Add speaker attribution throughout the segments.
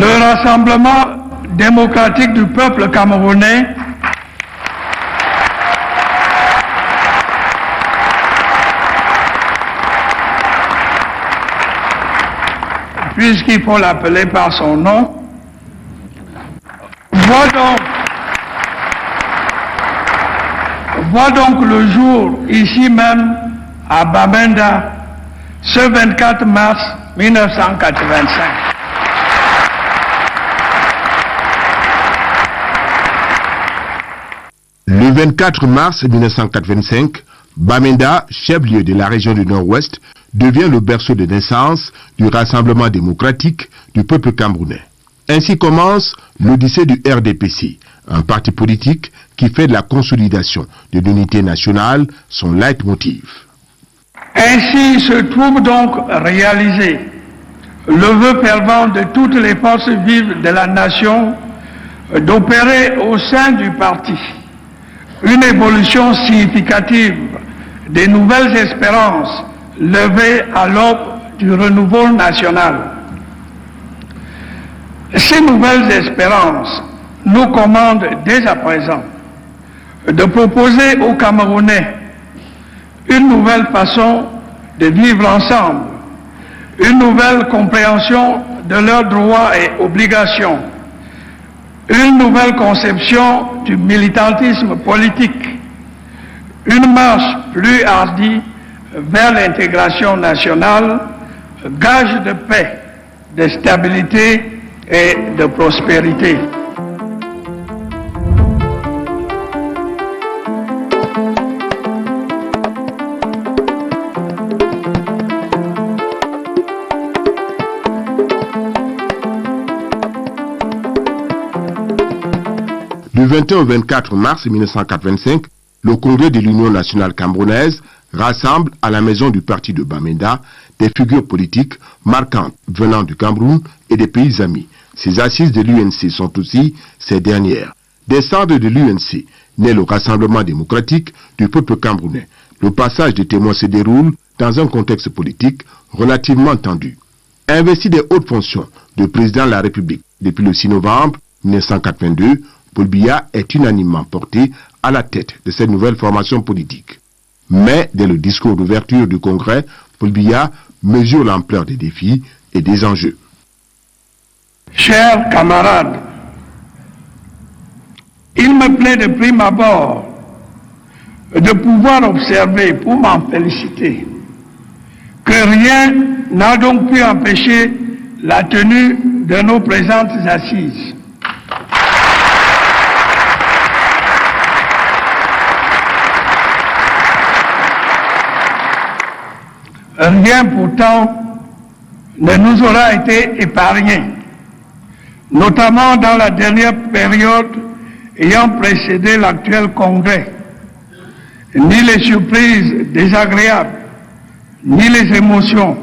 Speaker 1: Le Rassemblement démocratique du peuple camerounais puisqu'il faut l'appeler par son nom, voit donc le jour ici même à Bamenda ce 24 mars 1985.
Speaker 2: Le 24 mars 1985, Bamenda, chef-lieu de la région du Nord-Ouest, devient le berceau de naissance du Rassemblement démocratique du peuple camerounais. Ainsi commence l'odyssée du RDPC, un parti politique qui fait de la consolidation de l'unité nationale son leitmotiv.
Speaker 1: Ainsi se trouve donc réalisé le vœu fervent de toutes les forces vives de la nation d'opérer au sein du parti une évolution significative des nouvelles espérances levées à l'aube du renouveau national. Ces nouvelles espérances nous commandent dès à présent de proposer aux Camerounais une nouvelle façon de vivre ensemble, une nouvelle compréhension de leurs droits et obligations, une nouvelle conception du militantisme politique, une marche plus hardie vers l'intégration nationale, gage de paix, de stabilité et de prospérité.
Speaker 2: Du 21 au 24 mars 1985, le Congrès de l'Union nationale camerounaise rassemble à la maison du parti de Bamenda des figures politiques marquantes venant du Cameroun et des pays amis. Ces assises de l'UNC sont aussi ces dernières. Des cendres de l'UNC naît le Rassemblement démocratique du peuple camerounais. Le passage des témoins se déroule dans un contexte politique relativement tendu. Investi des hautes fonctions de président de la République depuis le 6 novembre 1982, Paul Biya est unanimement porté à la tête de cette nouvelle formation politique. Mais dès le discours d'ouverture du Congrès, Paul Biya mesure l'ampleur des défis et des enjeux.
Speaker 1: Chers camarades, il me plaît de prime abord de pouvoir observer, pour m'en féliciter, que rien n'a donc pu empêcher la tenue de nos présentes assises. Rien pourtant ne nous aura été épargné, notamment dans la dernière période ayant précédé l'actuel congrès. Ni les surprises désagréables, ni les émotions,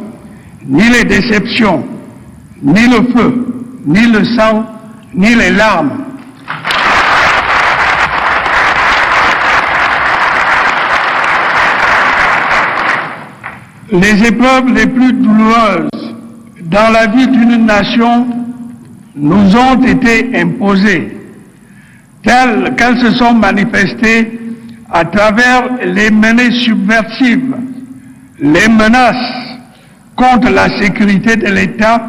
Speaker 1: ni les déceptions, ni le feu, ni le sang, ni les larmes. Les épreuves les plus douloureuses dans la vie d'une nation nous ont été imposées, telles qu'elles se sont manifestées à travers les menées subversives, les menaces contre la sécurité de l'État,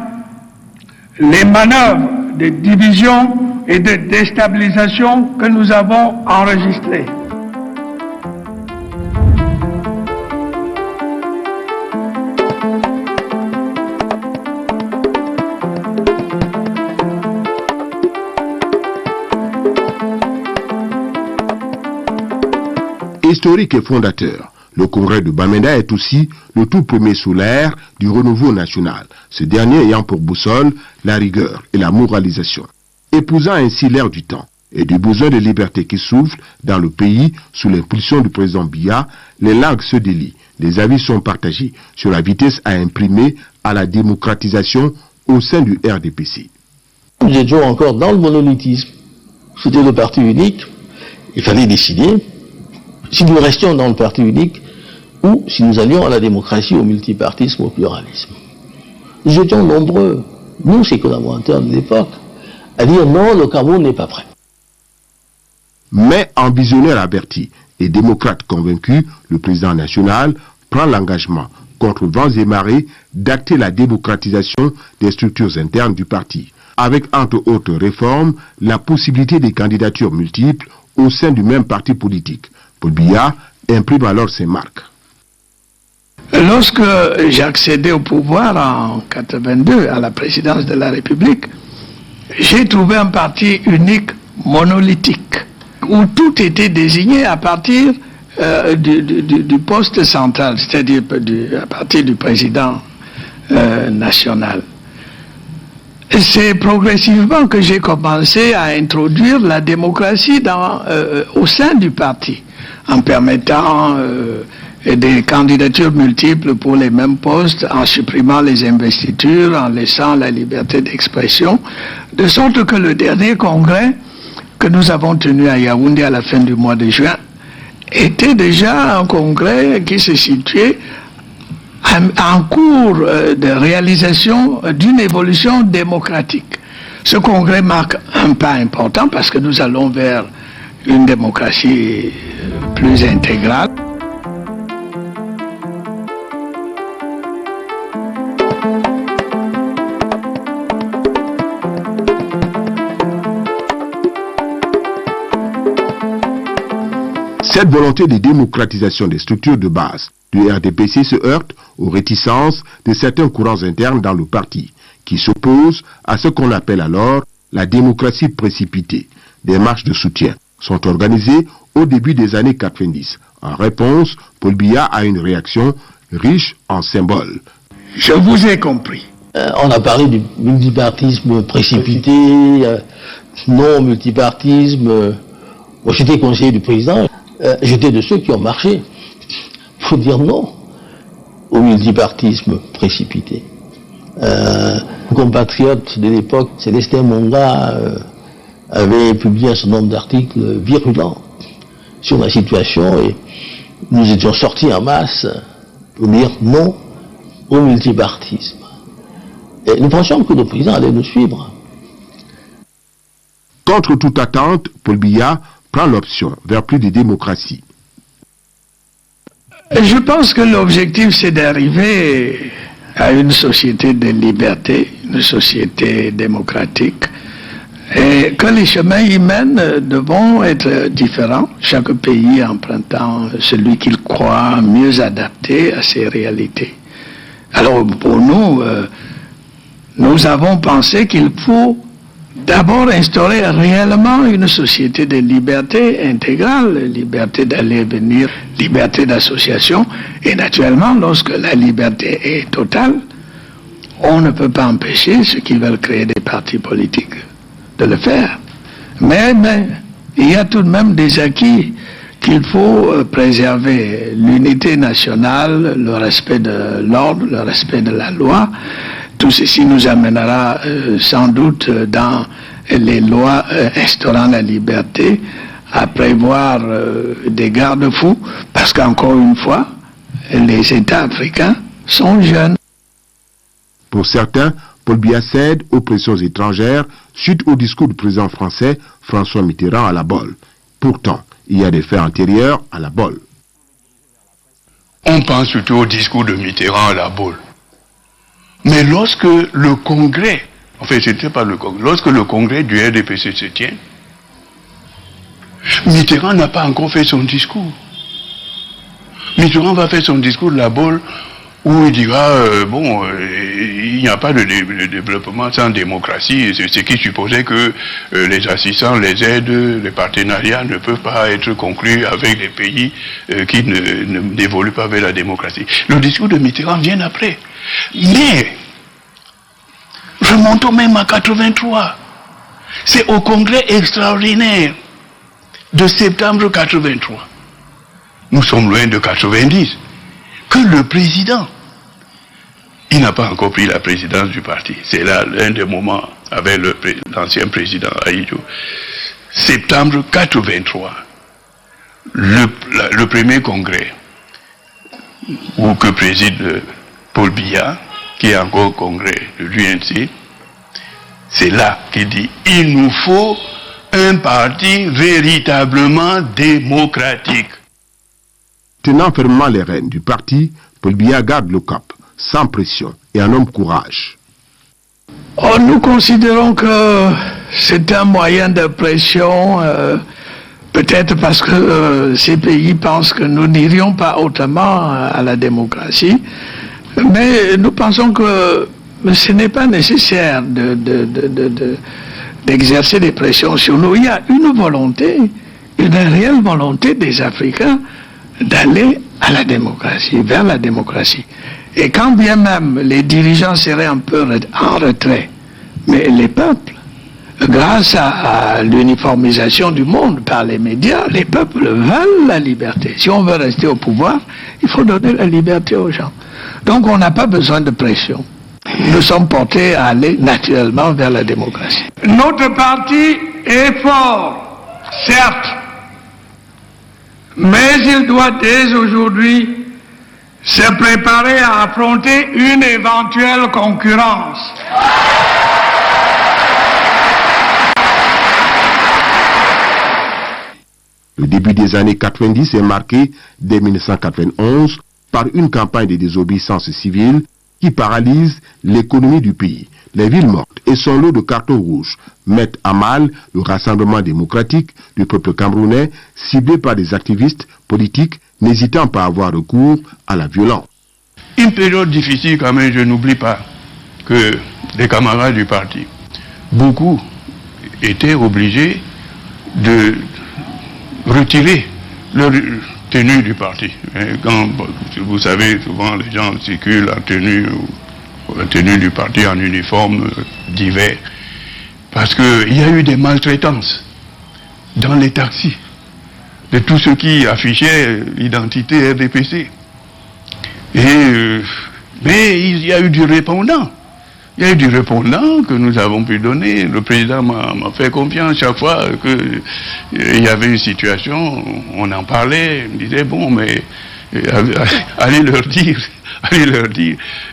Speaker 1: les manœuvres de division et de déstabilisation que nous avons enregistrées.
Speaker 2: Historique et fondateur, le congrès de Bamenda est aussi le tout premier sous l'ère du renouveau national, ce dernier ayant pour boussole la rigueur et la moralisation, épousant ainsi l'ère du temps et du besoin de liberté qui souffle dans le pays sous l'impulsion du président Biya. Les langues se délient, les avis sont partagés sur la vitesse à imprimer à la démocratisation au sein du RDPC.
Speaker 3: Nous étions encore dans le monolithisme, c'était le parti unique, il fallait décider si nous restions dans le parti unique ou si nous allions à la démocratie, au multipartisme, au pluralisme. Nous étions nombreux nous, ses collaborateurs de l'époque, à dire non, le Cameroun n'est pas prêt.
Speaker 2: Mais en visionnaire averti et démocrate convaincu, le président national prend l'engagement, contre vents et marées, d'acter la démocratisation des structures internes du parti, avec entre autres réformes, la possibilité des candidatures multiples au sein du même parti politique. Paul Biya imprime alors ses marques.
Speaker 1: Lorsque j'ai accédé au pouvoir en 1982 à la présidence de la République, j'ai trouvé un parti unique, monolithique, où tout était désigné à partir du poste central, c'est-à-dire à partir du président national. C'est progressivement que j'ai commencé à introduire la démocratie au sein du parti, en permettant des candidatures multiples pour les mêmes postes, en supprimant les investitures, en laissant la liberté d'expression, de sorte que le dernier congrès que nous avons tenu à Yaoundé à la fin du mois de juin était déjà un congrès qui se situait en cours de réalisation d'une évolution démocratique. Ce congrès marque un pas important parce que nous allons vers une démocratie plus intégrale.
Speaker 2: Cette volonté de démocratisation des structures de base du RDPC se heurte aux réticences de certains courants internes dans le parti, qui s'opposent à ce qu'on appelle alors la démocratie précipitée. Des marches de soutien sont organisées au début des années 90. En réponse, Paul Biya a une réaction riche en symboles.
Speaker 1: Je vous ai compris.
Speaker 3: On a parlé du multipartisme précipité, non multipartisme. Moi, j'étais conseiller du président. J'étais de ceux qui ont marché. Il faut dire non au multipartisme précipité. Un compatriote de l'époque, Célestin Monga, avait publié un certain nombre d'articles virulents sur la situation et nous étions sortis en masse pour dire non au multipartisme. Et nous pensions que le président allait nous suivre.
Speaker 2: Contre toute attente, Paul Biya prend l'option vers plus de démocratie.
Speaker 1: Je pense que l'objectif, c'est d'arriver à une société de liberté, une société démocratique, et que les chemins y mènent devront être différents, chaque pays empruntant celui qu'il croit mieux adapté à ses réalités. Alors pour nous, nous avons pensé qu'il faut d'abord instaurer réellement une société de liberté intégrale, liberté d'aller et venir, liberté d'association, et naturellement, lorsque la liberté est totale, on ne peut pas empêcher ceux qui veulent créer des partis politiques de le faire. Mais il y a tout de même des acquis qu'il faut préserver. L'unité nationale, le respect de l'ordre, le respect de la loi. Tout ceci nous amènera sans doute dans les lois instaurant la liberté à prévoir des garde-fous, parce qu'encore une fois, les États africains sont jeunes.
Speaker 2: Pour certains, Paul Biya cède aux pressions étrangères suite au discours du président français François Mitterrand à la Bolle. Pourtant, il y a des faits antérieurs à la Bolle.
Speaker 4: On pense surtout au discours de Mitterrand à la Bolle. Mais lorsque le congrès, c'était pas le congrès, lorsque le congrès du RDPC se tient, Mitterrand n'a pas encore fait son discours. Mitterrand va faire son discours de la Bolle où il dira, il n'y a pas de développement sans démocratie, c'est ce qui supposait que les assistants, les aides, les partenariats ne peuvent pas être conclus avec des pays qui n'évoluent pas vers la démocratie. Le discours de Mitterrand vient après. Mais, remontons même à 83. C'est au congrès extraordinaire de septembre 83. Nous sommes loin de 90. Que le président, il n'a pas encore pris la présidence du parti. C'est là l'un des moments avec l'ancien président Ahidjo. Septembre 83, le premier congrès où que préside Paul Biya, qui est encore au congrès de l'UNC, c'est là qu'il dit il nous faut un parti véritablement démocratique.
Speaker 2: Tenant fermement les rênes du parti, Paul Biya garde le cap, sans pression et un homme courage.
Speaker 1: Oh, nous considérons que c'est un moyen de pression, peut-être parce que ces pays pensent que nous n'irions pas autrement à la démocratie, mais nous pensons que ce n'est pas nécessaire d'exercer des pressions sur nous. Il y a une volonté, une réelle volonté des Africains d'aller à la démocratie, vers la démocratie. Et quand bien même les dirigeants seraient un peu en retrait, mais les peuples, grâce à l'uniformisation du monde par les médias, les peuples veulent la liberté. Si on veut rester au pouvoir, il faut donner la liberté aux gens. Donc on n'a pas besoin de pression. Nous sommes portés à aller naturellement vers la démocratie. Notre parti est fort, certes, mais il doit dès aujourd'hui se préparer à affronter une éventuelle concurrence.
Speaker 2: Le début des années 90 est marqué, dès 1991, par une campagne de désobéissance civile qui paralyse l'économie du pays. Les villes mortes et son lot de cartons rouges mettent à mal le rassemblement démocratique du peuple camerounais, ciblé par des activistes politiques n'hésitant pas à avoir recours à la violence.
Speaker 4: Une période difficile quand même, je n'oublie pas que les camarades du parti, beaucoup étaient obligés de retirer leur tenue du parti. Quand, vous savez, souvent les gens circulent en tenue, la tenue du parti en uniforme divers, parce qu'il y a eu des maltraitances dans les taxis de tous ceux qui affichaient l'identité RDPC. Mais il y a eu du répondant. Il y a eu du répondant que nous avons pu donner. Le président m'a fait confiance chaque fois qu'il y avait une situation, on en parlait, il me disait bon, mais allez leur dire.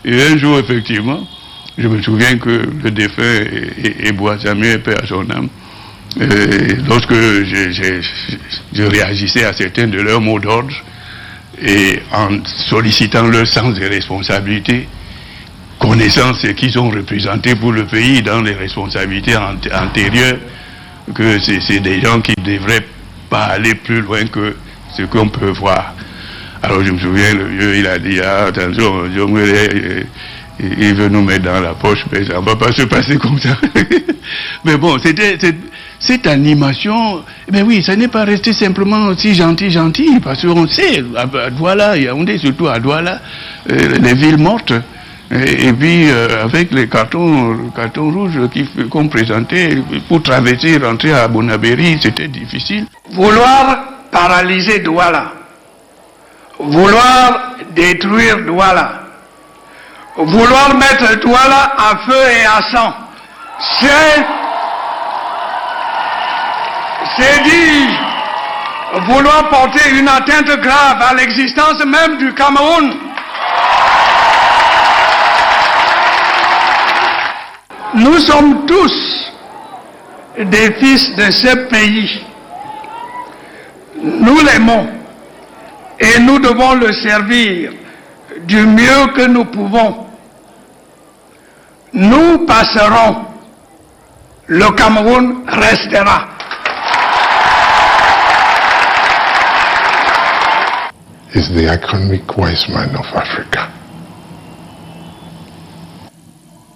Speaker 4: Et un jour, effectivement, je me souviens que le défunt Eboa Samuel, paix à son âme, lorsque je réagissais à certains de leurs mots d'ordre et en sollicitant leur sens des responsabilités, connaissant ce qu'ils ont représenté pour le pays dans les responsabilités antérieures, que c'est des gens qui ne devraient pas aller plus loin que ce qu'on peut voir. Alors je me souviens, le vieux, il a dit, ah, attention, il veut nous mettre dans la poche, mais ça ne va pas se passer comme ça. Mais bon, c'était cette animation, mais oui, ça n'est pas resté simplement aussi gentil, parce qu'on sait, à Douala, Yaoundé, surtout à Douala, les villes mortes, et puis avec les cartons rouges qu'on présentait pour traverser, rentrer à Bonabéry, c'était difficile.
Speaker 1: Vouloir paralyser Douala, vouloir détruire Douala, vouloir mettre Douala à feu et à sang, c'est dire vouloir porter une atteinte grave à l'existence même du Cameroun. Nous sommes tous des fils de ce pays. Nous l'aimons et nous devons le servir du mieux que nous pouvons. Nous passerons, le Cameroun restera.
Speaker 5: Is the economic wise man of Africa.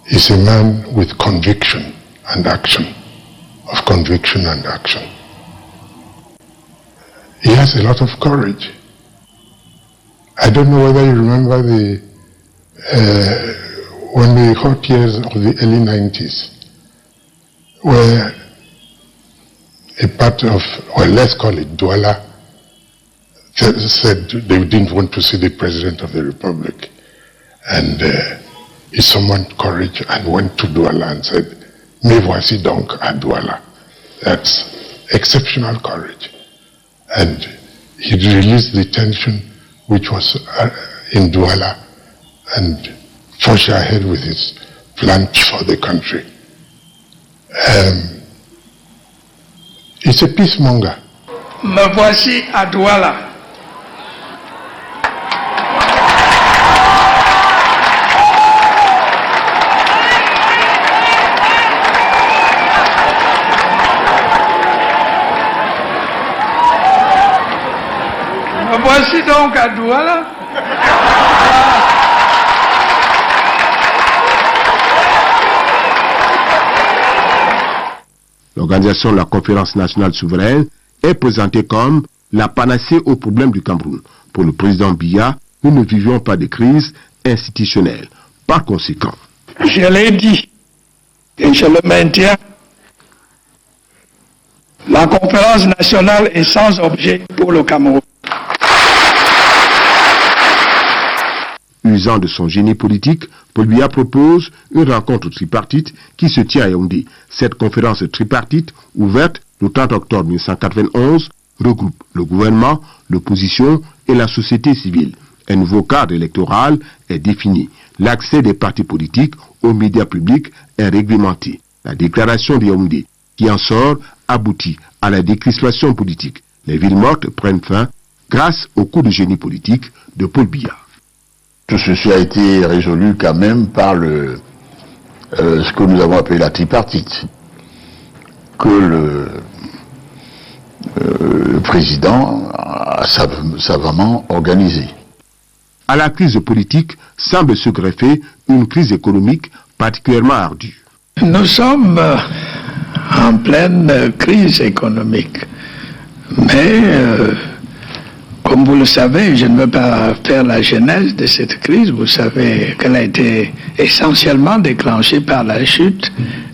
Speaker 5: He's a man with conviction and action, of conviction and action. He has a lot of courage. I don't know whether you remember when the hot years of the early 90s, where a part of, or let's call it Douala, said they didn't want to see the President of the Republic. And he summoned courage and went to Douala and said, "Me voici donc à Douala." That's exceptional courage. And he released the tension which was in Douala and pushed ahead with his plans for the country. It's a peacemonger.
Speaker 1: Me voici à Douala. Me voici donc à Douala.
Speaker 2: L'organisation de la conférence nationale souveraine est présentée comme la panacée aux problèmes du Cameroun. Pour le président Biya, nous ne vivions pas de crise institutionnelle. Par conséquent,
Speaker 1: Je l'ai dit et je le maintiens. La conférence nationale est sans objet pour le Cameroun.
Speaker 2: usant de son génie politique, Paul Biya propose une rencontre tripartite qui se tient à Yaoundé. Cette conférence tripartite, ouverte le 30 octobre 1991, regroupe le gouvernement, l'opposition et la société civile. Un nouveau cadre électoral est défini. L'accès des partis politiques aux médias publics est réglementé. La déclaration de Yaoundé, qui en sort, aboutit à la décrispation politique. Les villes mortes prennent fin grâce au coup de génie politique de Paul Biya.
Speaker 6: Tout ceci a été résolu quand même par ce que nous avons appelé la tripartite, que le président a savamment organisé.
Speaker 2: À la crise politique semble se greffer une crise économique particulièrement ardue.
Speaker 1: Nous sommes en pleine crise économique, mais comme vous le savez, je ne veux pas faire la genèse de cette crise. Vous savez qu'elle a été essentiellement déclenchée par la chute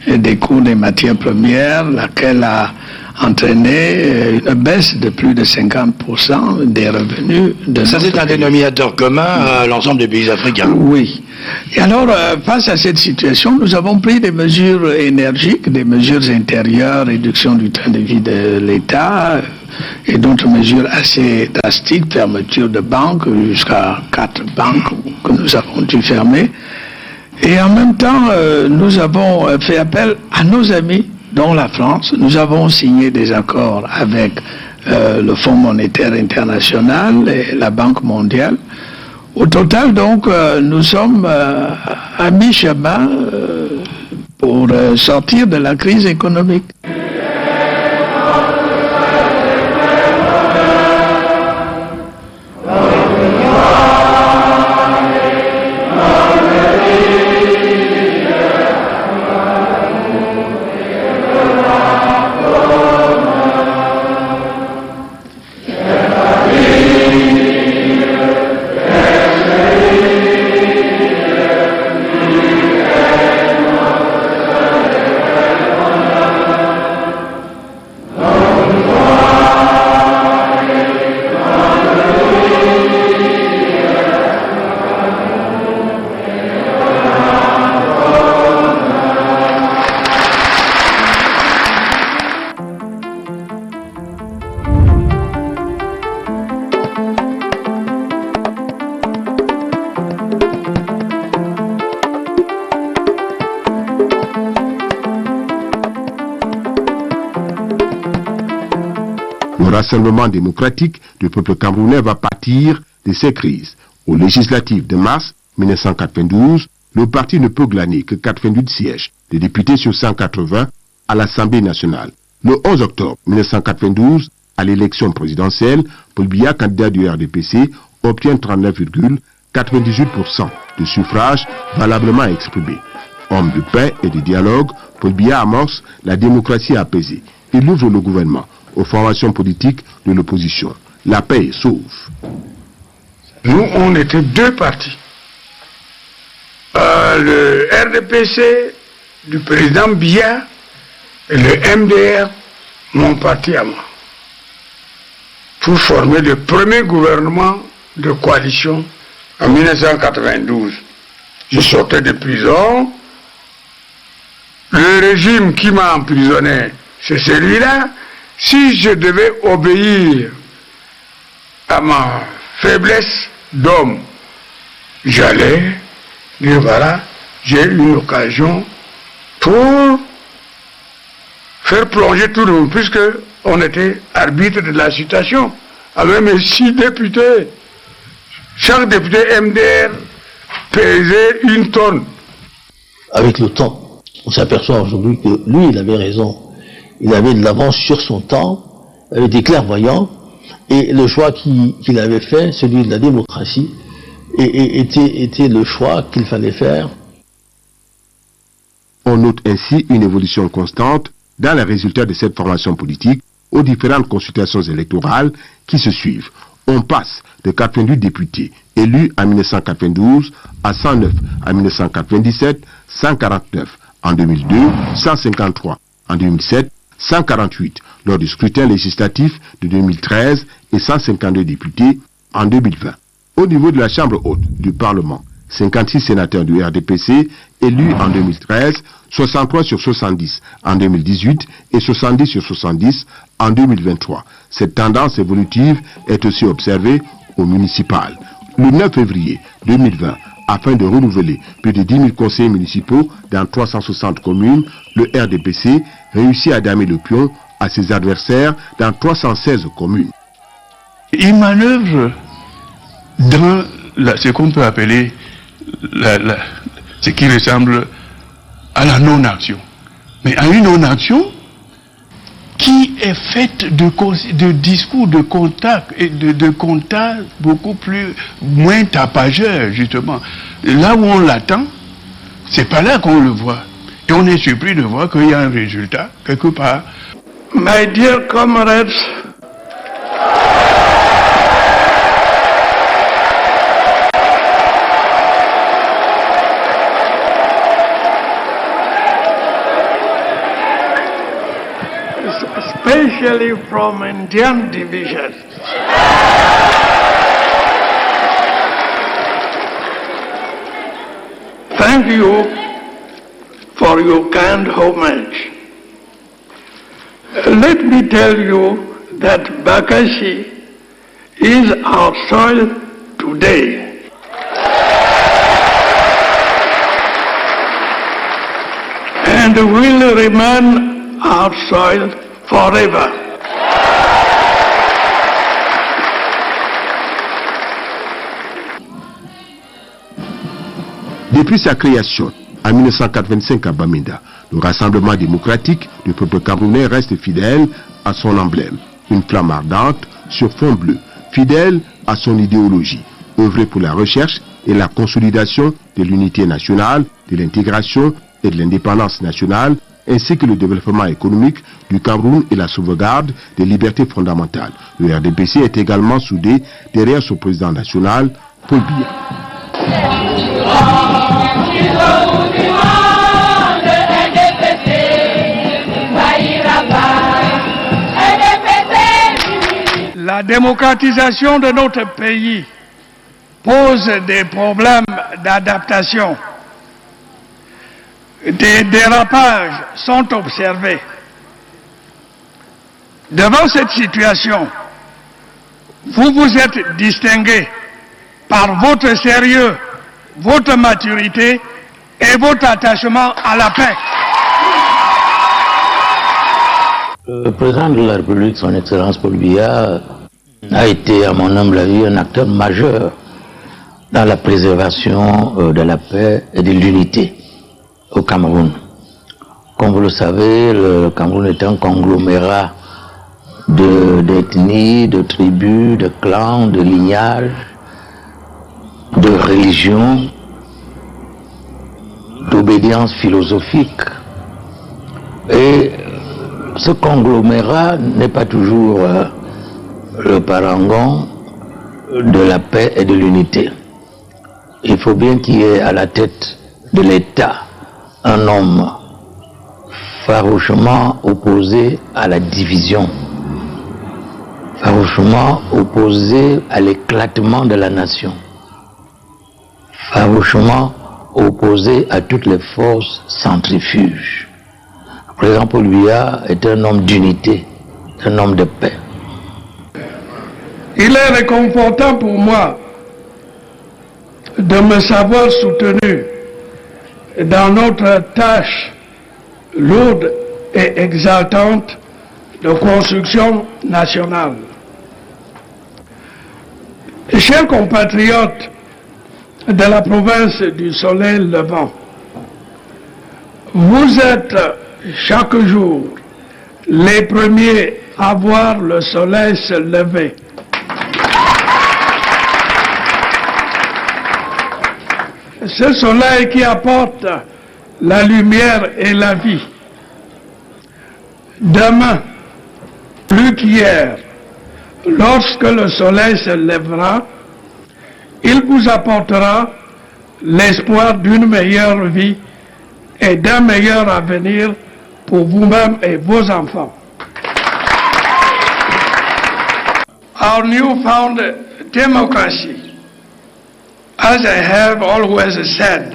Speaker 1: des cours des matières premières, laquelle a entraîné une baisse de plus de 50% des revenus de
Speaker 7: Ça, c'est un dénominateur commun à l'ensemble des pays africains.
Speaker 1: Oui. Et alors, face à cette situation, nous avons pris des mesures énergiques, des mesures intérieures, réduction du train de vie de l'État et d'autres mesures assez drastiques, fermeture de banques, jusqu'à 4 banques que nous avons dû fermer. Et en même temps, nous avons fait appel à nos amis, dont la France. Nous avons signé des accords avec le Fonds monétaire international et la Banque mondiale. Au total, donc, nous sommes à mi-chemin pour sortir de la crise économique.
Speaker 2: Le rassemblement démocratique du peuple camerounais va partir de ces crises. Aux législatives de mars 1992, le parti ne peut glaner que 88 sièges de députés sur 180 à l'Assemblée nationale. Le 11 octobre 1992, à l'élection présidentielle, Paul Biya, candidat du RDPC, obtient 39,98% de suffrages valablement exprimés. Homme de paix et de dialogue, Paul Biya amorce la démocratie apaisée. Il ouvre le gouvernement aux formations politiques de l'opposition. La paix est sauve.
Speaker 1: Nous, on était deux partis. Le RDPC du président Biya et le MDR, mon parti à moi, pour former le premier gouvernement de coalition en 1992. Je sortais de prison. Le régime qui m'a emprisonné, c'est celui-là. Si je devais obéir à ma faiblesse d'homme, j'allais dire voilà, j'ai une occasion pour faire plonger tout le monde, puisque on était arbitre de la situation, avec mes 6 députés. Chaque député MDR pesait 1 tonne.
Speaker 3: Avec le temps, on s'aperçoit aujourd'hui que lui, il avait raison. Il avait de l'avance sur son temps, il était clairvoyant, et le choix qu'il avait fait, celui de la démocratie, était le choix qu'il fallait faire.
Speaker 2: On note ainsi une évolution constante dans les résultats de cette formation politique aux différentes consultations électorales qui se suivent. On passe de 88 députés élus en 1992 à 109 en 1997, 149 en 2002, 153 en 2007, 148 lors du scrutin législatif de 2013 et 152 députés en 2020. Au niveau de la Chambre haute du Parlement, 56 sénateurs du RDPC élus en 2013, 63 sur 70 en 2018 et 70 sur 70 en 2023. Cette tendance évolutive est aussi observée au municipal. Le 9 février 2020, afin de renouveler plus de 10 000 conseillers municipaux dans 360 communes, le RDPC réussit à damer le pion à ses adversaires dans 316 communes.
Speaker 4: Il manœuvre dans ce qu'on peut appeler ce qui ressemble à la non-action. Mais à une non-action qui est faite de discours, de contacts et de contacts beaucoup moins tapageurs, justement. Là où on l'attend, c'est pas là qu'on le voit. Et on est surpris de voir qu'il y a un résultat, quelque part.
Speaker 1: My dear comrades, especially from Indian division, thank you for your kind homage. Let me tell you that Bakashi is our soil today. And will remain our soil forever.
Speaker 2: Depuis sa création, en 1985 à Bamenda, le Rassemblement démocratique du peuple camerounais reste fidèle à son emblème, une flamme ardente sur fond bleu, fidèle à son idéologie, œuvrer pour la recherche et la consolidation de l'unité nationale, de l'intégration et de l'indépendance nationale, ainsi que le développement économique du Cameroun et la sauvegarde des libertés fondamentales. Le RDPC est également soudé derrière son président national, Paul Biya.
Speaker 1: La démocratisation de notre pays pose des problèmes d'adaptation. Des dérapages sont observés. Devant cette situation, vous vous êtes distingué par votre sérieux, votre maturité et votre attachement à la paix.
Speaker 3: Le président de la République, son Excellence Paul Biya, a été, à mon humble avis, un acteur majeur dans la préservation de la paix et de l'unité au Cameroun. Comme vous le savez, le Cameroun est un conglomérat d'ethnies, de tribus, de clans, de lignages, de religions, d'obédience philosophique. Et ce conglomérat n'est pas toujours le parangon de la paix et de l'unité. Il faut bien qu'il y ait à la tête de l'État un homme farouchement opposé à la division, farouchement opposé à l'éclatement de la nation, farouchement opposé à toutes les forces centrifuges. Le président Paul Biya est un homme d'unité, un homme de paix.
Speaker 1: Il est réconfortant pour moi de me savoir soutenu dans notre tâche lourde et exaltante de construction nationale. Chers compatriotes de la province du Soleil levant, vous êtes chaque jour les premiers à voir le soleil se lever. Ce soleil qui apporte la lumière et la vie. Demain, plus qu'hier, lorsque le soleil se lèvera, il vous apportera l'espoir d'une meilleure vie et d'un meilleur avenir pour vous-même et vos enfants. Our newfound democracy, as I have always said,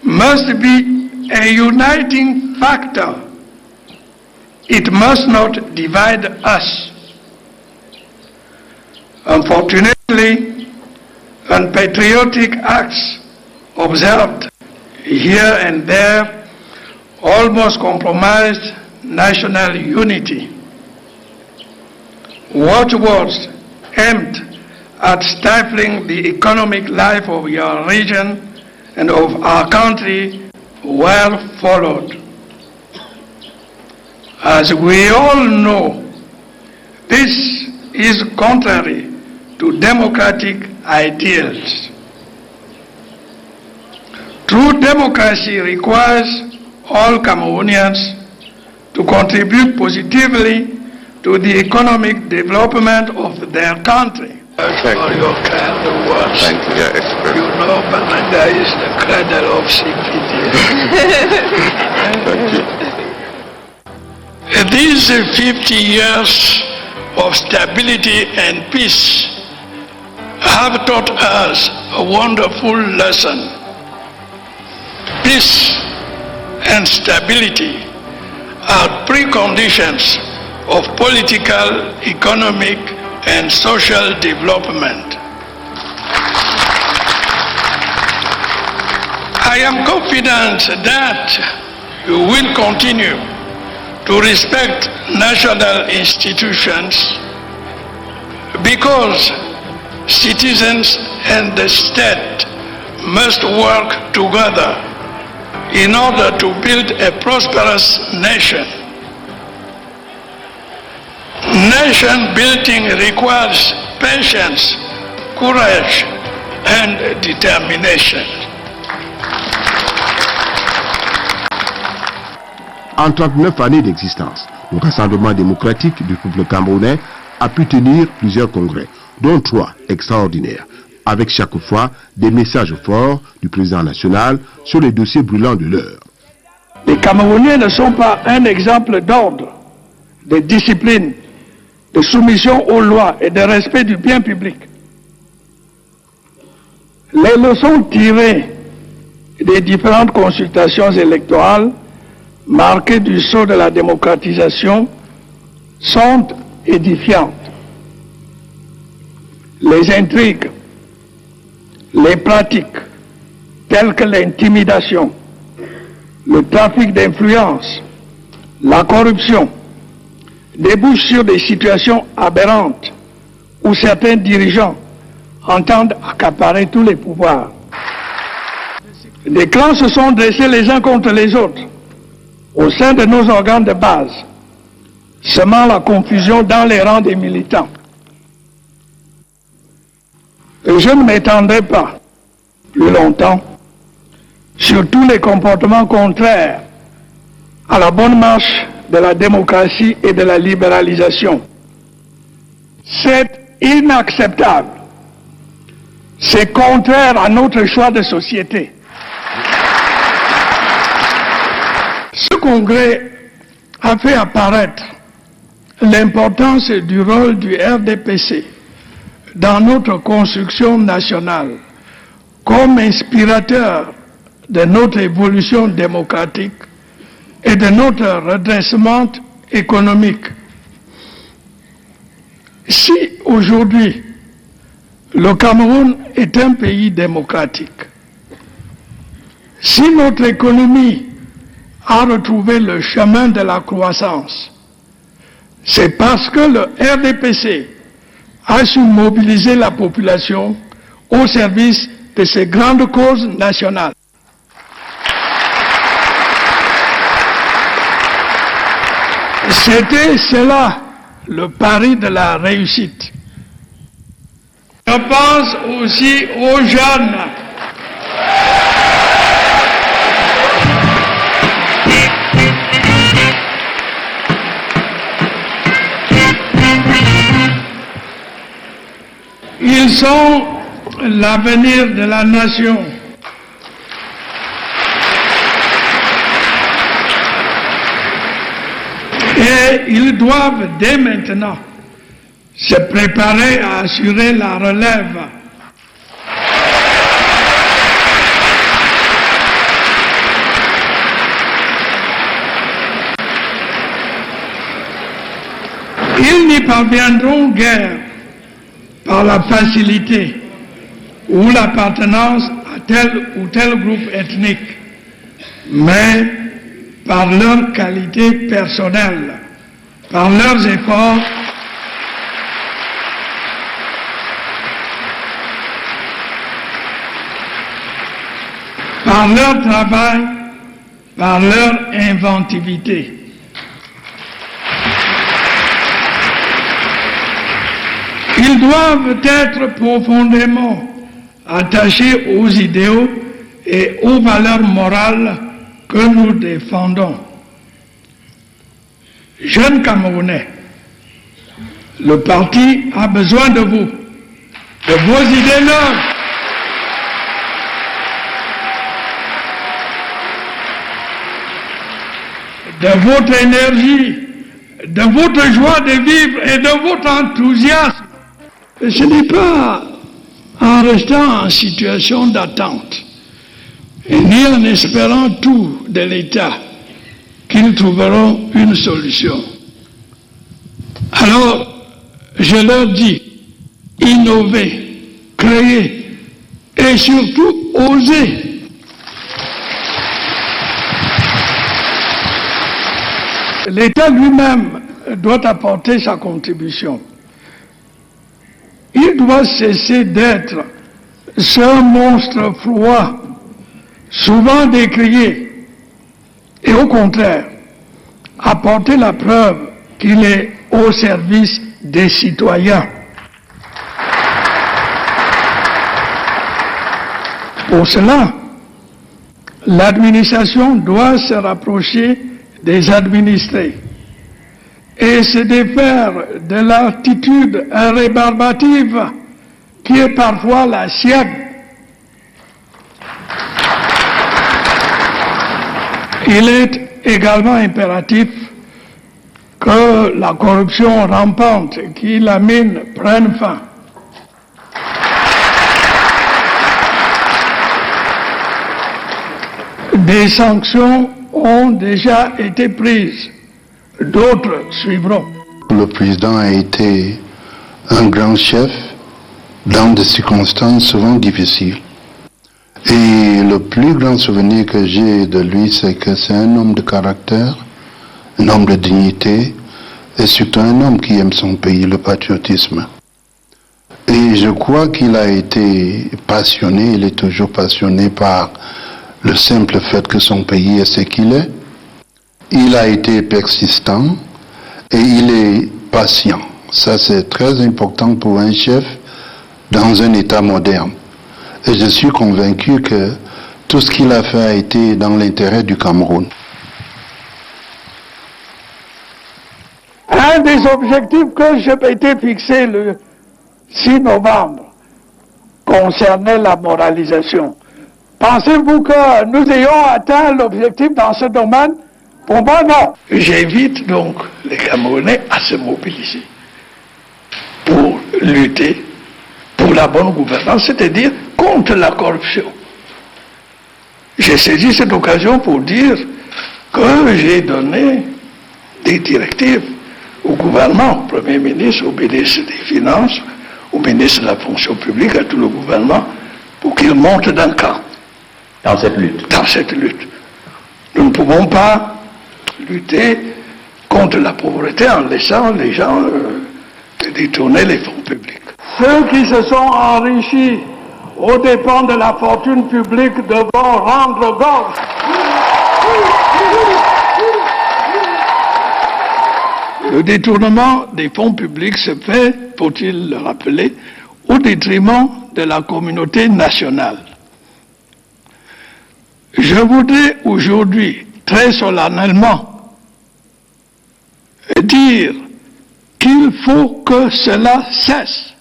Speaker 1: must be a uniting factor. It must not divide us. Unfortunately, unpatriotic acts observed here and there almost compromised national unity. Watchwords aimed at stifling the economic life of your region and of our country were followed. As we all know, this is contrary to democratic ideals. True democracy requires all Cameroonians to contribute positively to the economic development of their country.
Speaker 4: Thank
Speaker 1: For your kind words.
Speaker 4: Thank you, Your Excellency.
Speaker 1: You know Bamenda is the cradle of CPD.
Speaker 4: Thank you.
Speaker 1: These 50 years of stability and peace have taught us a wonderful lesson. Peace and stability are preconditions of political, economic, and social development. I am confident that you will continue to respect national institutions because citizens and the state must work together in order to build a prosperous nation. Nation building requires patience, courage, and determination.
Speaker 2: En 39 années d'existence, le Rassemblement démocratique du peuple camerounais a pu tenir plusieurs congrès, dont 3 extraordinaires, avec chaque fois des messages forts du président national sur les dossiers brûlants de l'heure.
Speaker 1: Les Camerounais ne sont pas un exemple d'ordre, de discipline, de soumission aux lois et de respect du bien public. Les leçons tirées des différentes consultations électorales marquées du sceau de la démocratisation sont édifiantes. Les intrigues, les pratiques telles que l'intimidation, le trafic d'influence, la corruption, débouchent sur des situations aberrantes où certains dirigeants entendent accaparer tous les pouvoirs. Des clans se sont dressés les uns contre les autres au sein de nos organes de base, semant la confusion dans les rangs des militants. Et je ne m'étendrai pas plus longtemps sur tous les comportements contraires à la bonne marche de la démocratie et de la libéralisation. C'est inacceptable. C'est contraire à notre choix de société. Ce congrès a fait apparaître l'importance du rôle du RDPC dans notre construction nationale comme inspirateur de notre évolution démocratique et de notre redressement économique. Si aujourd'hui le Cameroun est un pays démocratique, si notre économie à retrouver le chemin de la croissance. C'est parce que le RDPC a su mobiliser la population au service de ces grandes causes nationales. C'était cela le pari de la réussite. Je pense aussi aux jeunes. Ils sont l'avenir de la nation. Et ils doivent dès maintenant se préparer à assurer la relève. Ils n'y parviendront guère par la facilité ou l'appartenance à tel ou tel groupe ethnique, mais par leur qualité personnelle, par leurs efforts, par leur travail, par leur inventivité. Ils doivent être profondément attachés aux idéaux et aux valeurs morales que nous défendons. Jeunes Camerounais, le parti a besoin de vous, de vos idées neuves. De votre énergie, de votre joie de vivre et de votre enthousiasme. Ce n'est pas en restant en situation d'attente, ni en espérant tout de l'État, qu'ils trouveront une solution. Alors, je leur dis, innover, créer et surtout oser. L'État lui-même doit apporter sa contribution. Il doit cesser d'être ce monstre froid, souvent décrié, et au contraire, apporter la preuve qu'il est au service des citoyens. Pour cela, l'administration doit se rapprocher des administrés et se défaire de l'attitude rébarbative qui est parfois la sienne. Il est également impératif que la corruption rampante qui la mine prenne fin. Des sanctions ont déjà été prises. D'autres suivront.
Speaker 8: Le président a été un grand chef dans des circonstances souvent difficiles. Et le plus grand souvenir que j'ai de lui, c'est que c'est un homme de caractère, un homme de dignité, et surtout un homme qui aime son pays, le patriotisme. Et je crois qu'il a été passionné, il est toujours passionné par le simple fait que son pays est ce qu'il est. Il a été persistant et il est patient. Ça, c'est très important pour un chef dans un État moderne. Et je suis convaincu que tout ce qu'il a fait a été dans l'intérêt du Cameroun.
Speaker 1: Un des objectifs que je m'étais fixé le 6 novembre concernait la moralisation. Pensez-vous que nous ayons atteint l'objectif dans ce domaine? Pour moi, non. J'invite donc les Camerounais à se mobiliser pour lutter pour la bonne gouvernance, c'est-à-dire contre la corruption. J'ai saisi cette occasion pour dire que j'ai donné des directives au gouvernement, au Premier ministre, au ministre des Finances, au ministre de la Fonction publique, à tout le gouvernement, pour qu'ils montent d'un camp.
Speaker 9: Dans cette lutte.
Speaker 1: Dans cette lutte. Nous ne pouvons pas lutter contre la pauvreté en laissant les gens détourner les fonds publics. Ceux qui se sont enrichis aux dépens de la fortune publique devront rendre gorge. Le détournement des fonds publics se fait, faut-il le rappeler, au détriment de la communauté nationale. Je voudrais aujourd'hui, très solennellement, dire qu'il faut que cela cesse.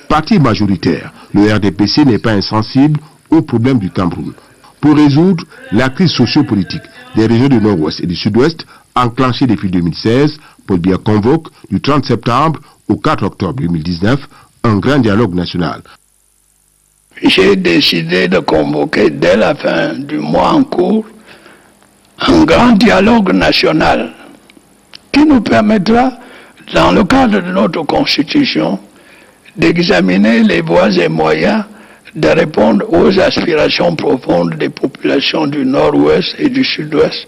Speaker 2: Parti majoritaire, le RDPC n'est pas insensible aux problèmes du Cameroun. Pour résoudre la crise sociopolitique des régions du Nord-Ouest et du Sud-Ouest, enclenchée depuis 2016, Paul Biya convoque du 30 septembre au 4 octobre 2019 un grand dialogue national.
Speaker 1: J'ai décidé de convoquer dès la fin du mois en cours un grand dialogue national qui nous permettra, dans le cadre de notre Constitution, d'examiner les voies et moyens de répondre aux aspirations profondes des populations du Nord-Ouest et du Sud-Ouest,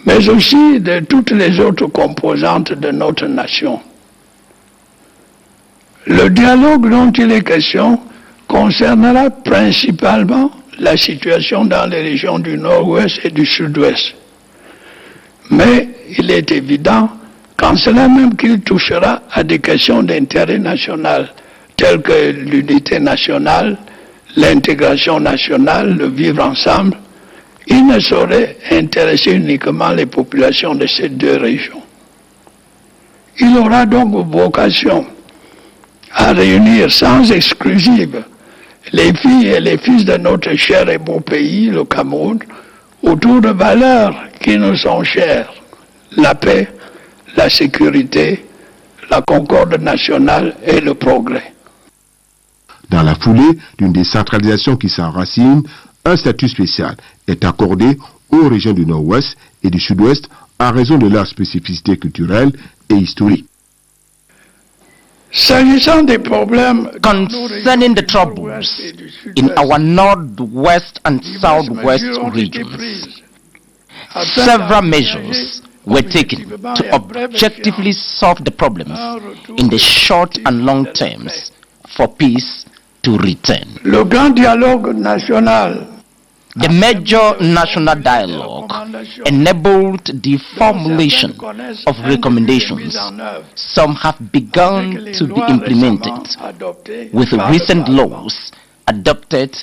Speaker 1: mais aussi de toutes les autres composantes de notre nation. Le dialogue dont il est question concernera principalement la situation dans les régions du Nord-Ouest et du Sud-Ouest. Mais il est évident qu'en cela même qu'il touchera à des questions d'intérêt national, telles que l'unité nationale, l'intégration nationale, le vivre ensemble, il ne saurait intéresser uniquement les populations de ces deux régions. Il aura donc vocation à réunir sans exclusive les filles et les fils de notre cher et beau pays, le Cameroun, autour de valeurs qui nous sont chères, la paix, la sécurité, la concorde nationale et le progrès.
Speaker 2: Dans la foulée d'une décentralisation qui s'enracine, un statut spécial est accordé aux régions du Nord-Ouest et du Sud-Ouest en raison de leurs spécificités culturelles et historiques.
Speaker 1: S'agissant des problèmes
Speaker 9: concerning the troubles in our Northwest and Southwest regions, several measures were taken to objectively solve the problems in the short and long terms for peace to return.
Speaker 1: Le grand dialogue national,
Speaker 9: the major national dialogue enabled the formulation of recommendations. Some have begun to be implemented with recent laws adopted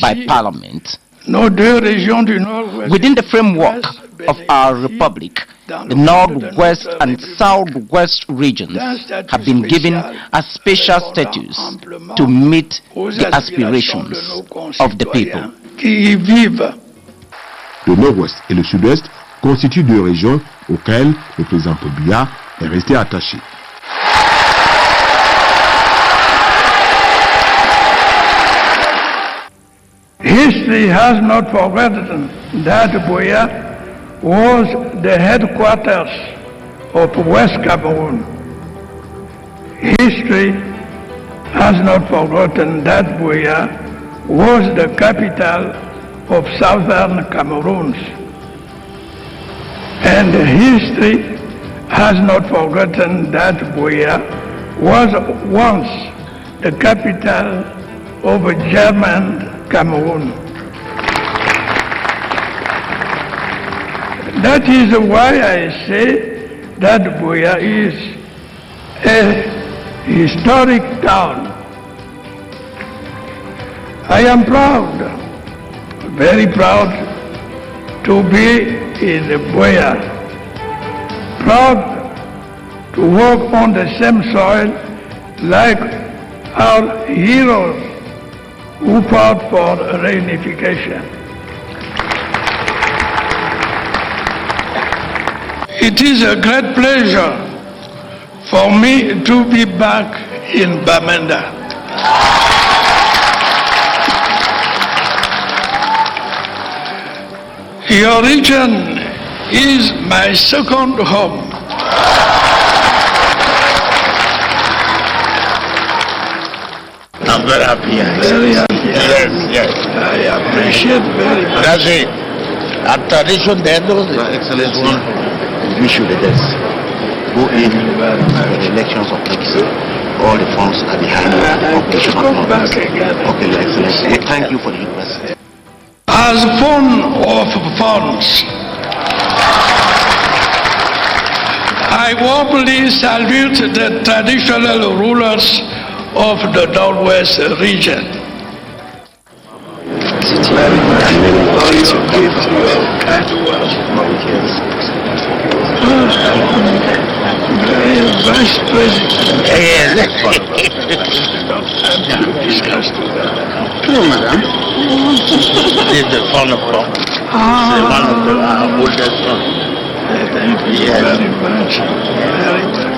Speaker 9: by Parliament. Within the framework of our Republic, the Northwest and Southwest regions have been given a special status to meet the aspirations of the people.
Speaker 2: Le Nord-Ouest et le Sud-Ouest constituent deux régions auxquelles le président Paul Biya est resté attaché.
Speaker 1: History has not forgotten that Buea was the headquarters of West Cameroon. History has not forgotten that Buea was the capital of southern Cameroon. And history has not forgotten that Buea was once the capital of German Cameroon. That is why I say that Buea is a historic town. I am proud, very proud to be in Buea, proud to walk on the same soil like our heroes who fought for reunification. It is a great pleasure for me to be back in Bamenda. Your region is my second home.
Speaker 7: I'm very happy.
Speaker 1: Very happy.
Speaker 7: Yes.
Speaker 1: I appreciate very much.
Speaker 7: That's it. A tradition there, those
Speaker 6: Excellency, wish you the best. Go in for the elections of next year. All the funds are behind you. Okay, Your Excellency. We thank you for the university.
Speaker 1: As fond of funds, I warmly salute the traditional rulers of the Northwest region. Vice President.
Speaker 7: No, madame. This is the son of God. C'est one of the oldest sons.
Speaker 1: Thank you very much. Very much.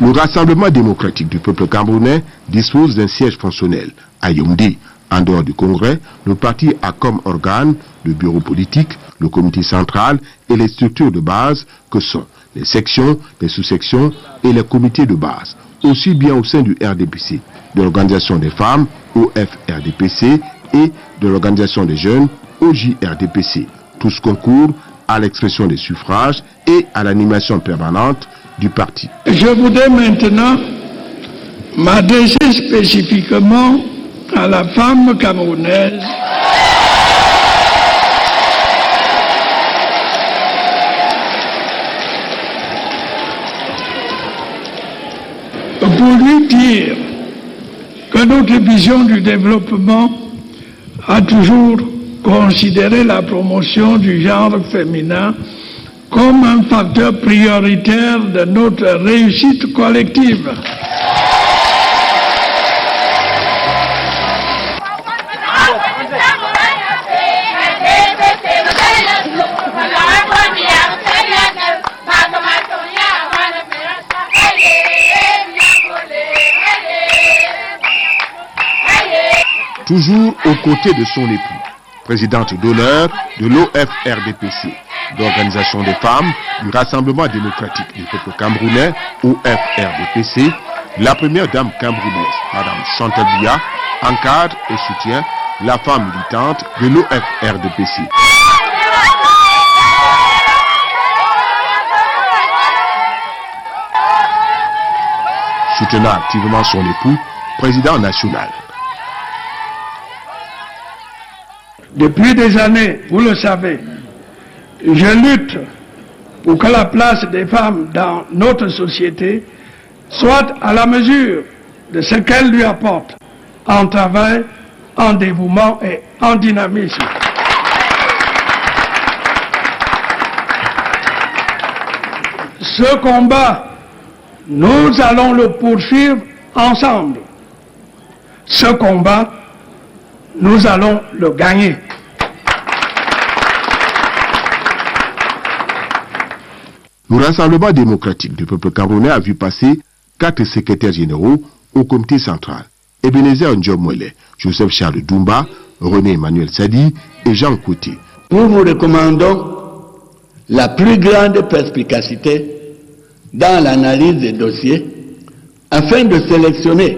Speaker 2: Le Rassemblement démocratique du peuple camerounais dispose d'un siège fonctionnel à Yaoundé. En dehors du Congrès, le parti a comme organe le bureau politique, le comité central et les structures de base que sont les sections, les sous-sections et les comités de base, aussi bien au sein du RDPC, de l'organisation des femmes, OFRDPC, et de l'organisation des jeunes, OJRDPC. Tous concourent à l'expression des suffrages et à l'animation permanente du parti.
Speaker 1: Je voudrais maintenant m'adresser spécifiquement à la femme camerounaise pour lui dire que notre vision du développement a toujours considéré la promotion du genre féminin comme un facteur prioritaire de notre réussite collective.
Speaker 2: Toujours aux côtés de son époux, présidente d'honneur de l'OFRDPC, l'Organisation des femmes du Rassemblement démocratique du peuple camerounais, OFRDPC, la première dame camerounaise, Madame Chantal Biya, encadre et soutient la femme militante de l'OFRDPC. Soutenant activement son époux, président national.
Speaker 1: Depuis des années, vous le savez, je lutte pour que la place des femmes dans notre société soit à la mesure de ce qu'elles lui apportent en travail, en dévouement et en dynamisme. Ce combat, nous allons le poursuivre ensemble. Ce combat, nous allons le gagner.
Speaker 2: Le Rassemblement démocratique du peuple camerounais a vu passer 4 secrétaires généraux au comité central. Ebenezer Ndjomwele, Joseph Charles Doumba, René Emmanuel Sadi et Jean Côté.
Speaker 10: Nous vous recommandons la plus grande perspicacité dans l'analyse des dossiers afin de sélectionner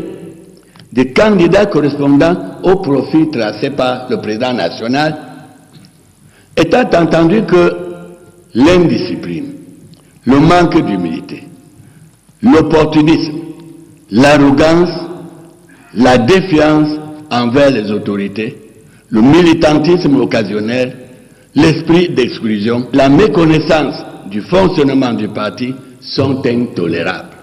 Speaker 10: des candidats correspondant au profil tracé par le président national, étant entendu que l'indiscipline, le manque d'humilité, l'opportunisme, l'arrogance, la défiance envers les autorités, le militantisme occasionnel, l'esprit d'exclusion, la méconnaissance du fonctionnement du parti sont intolérables.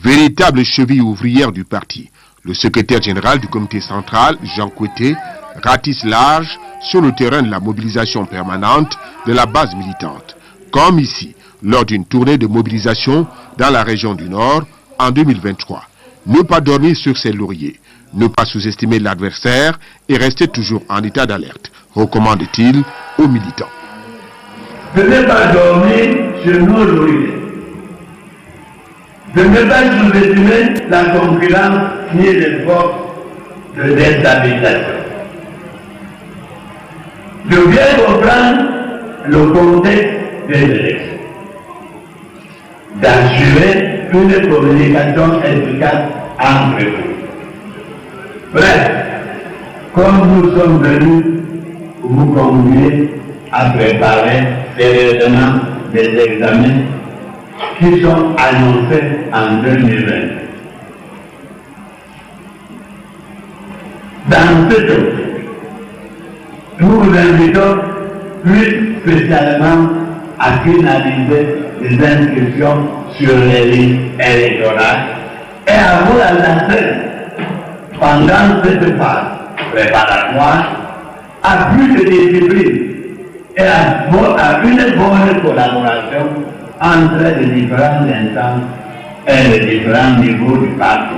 Speaker 2: Véritable cheville ouvrière du parti, le secrétaire général du comité central, Jean Côté, ratisse large sur le terrain de la mobilisation permanente de la base militante, comme ici, lors d'une tournée de mobilisation dans la région du Nord en 2023. Ne pas dormir sur ses lauriers, ne pas sous-estimer l'adversaire et rester toujours en état d'alerte, recommande-t-il aux militants.
Speaker 1: De ne pas dormir sur nos lauriers, de ne pas sous-estimer la concurrence ni les forces de déstabilisation, de bien comprendre
Speaker 10: comprendre le contexte des élections, d'assurer une communication efficace entre vous. Bref, comme nous sommes venus vous convier à préparer sérieusement des examens qui sont annoncés en 2020. Dans ce cas, nous vous invitons plus spécialement à finaliser les inscriptions sur les listes électorales et à vous la lancer pendant cette phase préparatoire à plus de discipline et à une bonne collaboration entre les différents instances et les différents niveaux du parti.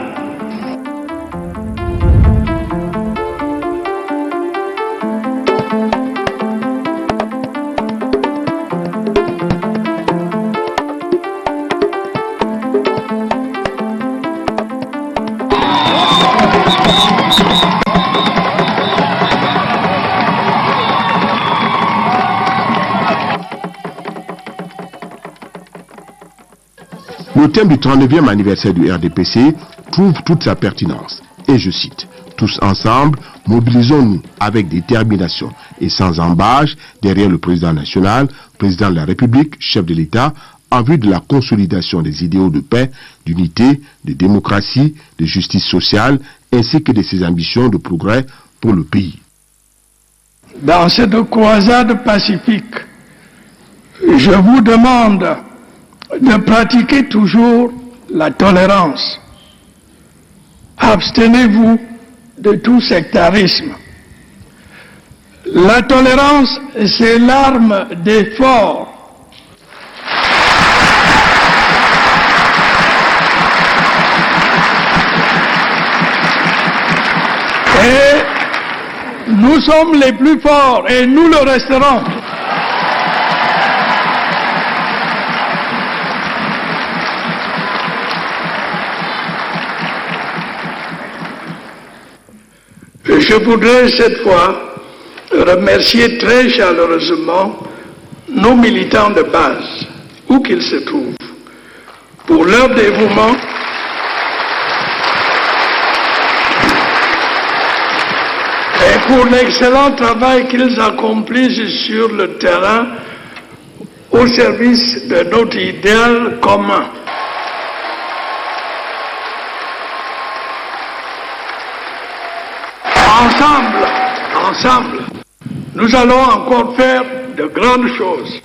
Speaker 2: Le thème du 39e anniversaire du RDPC trouve toute sa pertinence. Et je cite, « Tous ensemble, mobilisons-nous avec détermination et sans embâche derrière le président national, président de la République, chef de l'État, en vue de la consolidation des idéaux de paix, d'unité, de démocratie, de justice sociale, ainsi que de ses ambitions de progrès pour le pays. »
Speaker 1: Dans cette croisade pacifique, je vous demande de pratiquer toujours la tolérance. Abstenez-vous de tout sectarisme. La tolérance, c'est l'arme des forts. Et nous sommes les plus forts et nous le resterons. Je voudrais cette fois remercier très chaleureusement nos militants de base, où qu'ils se trouvent, pour leur dévouement et pour l'excellent travail qu'ils accomplissent sur le terrain au service de notre idéal commun. Ensemble, nous allons encore faire de grandes choses.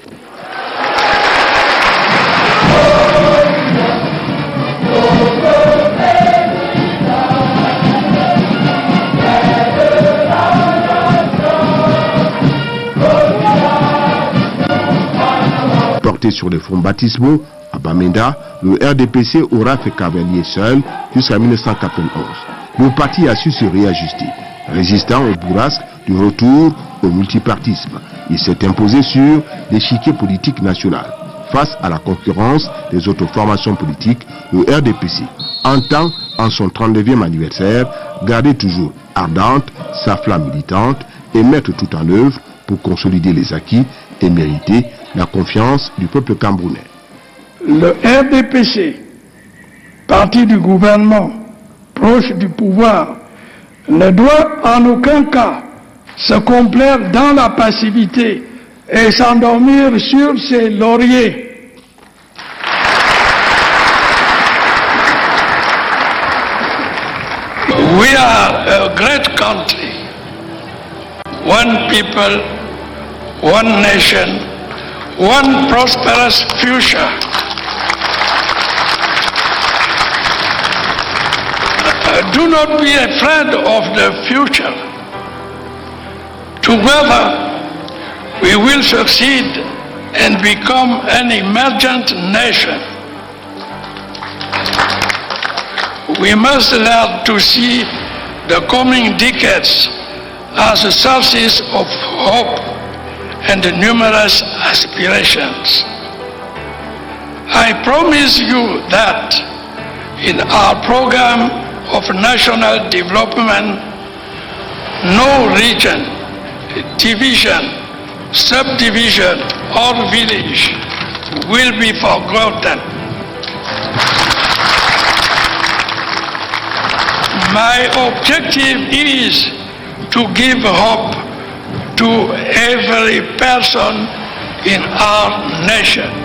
Speaker 2: Porté sur les fonds baptismaux, à Bamenda, le RDPC aura fait cavalier seul jusqu'à 1991. Le parti a su se réajuster, résistant au bourrasque du retour au multipartisme. Il s'est imposé sur l'échiquier politique national. Face à la concurrence des autres formations politiques, le RDPC entend, en son 39e anniversaire, garder toujours ardente sa flamme militante et mettre tout en œuvre pour consolider les acquis et mériter la confiance du peuple camerounais.
Speaker 1: Le RDPC, parti du gouvernement, proche du pouvoir, ne doit en aucun cas se complaire dans la passivité et s'endormir sur ses lauriers. We are a great country, one people, one nation, one prosperous future. Do not be afraid of the future. Together, we will succeed and become an emergent nation. We must learn to see the coming decades as sources of hope and numerous aspirations. I promise you that in our program of national development, no region, division, subdivision or village will be forgotten. My objective is to give hope to every person in our nation.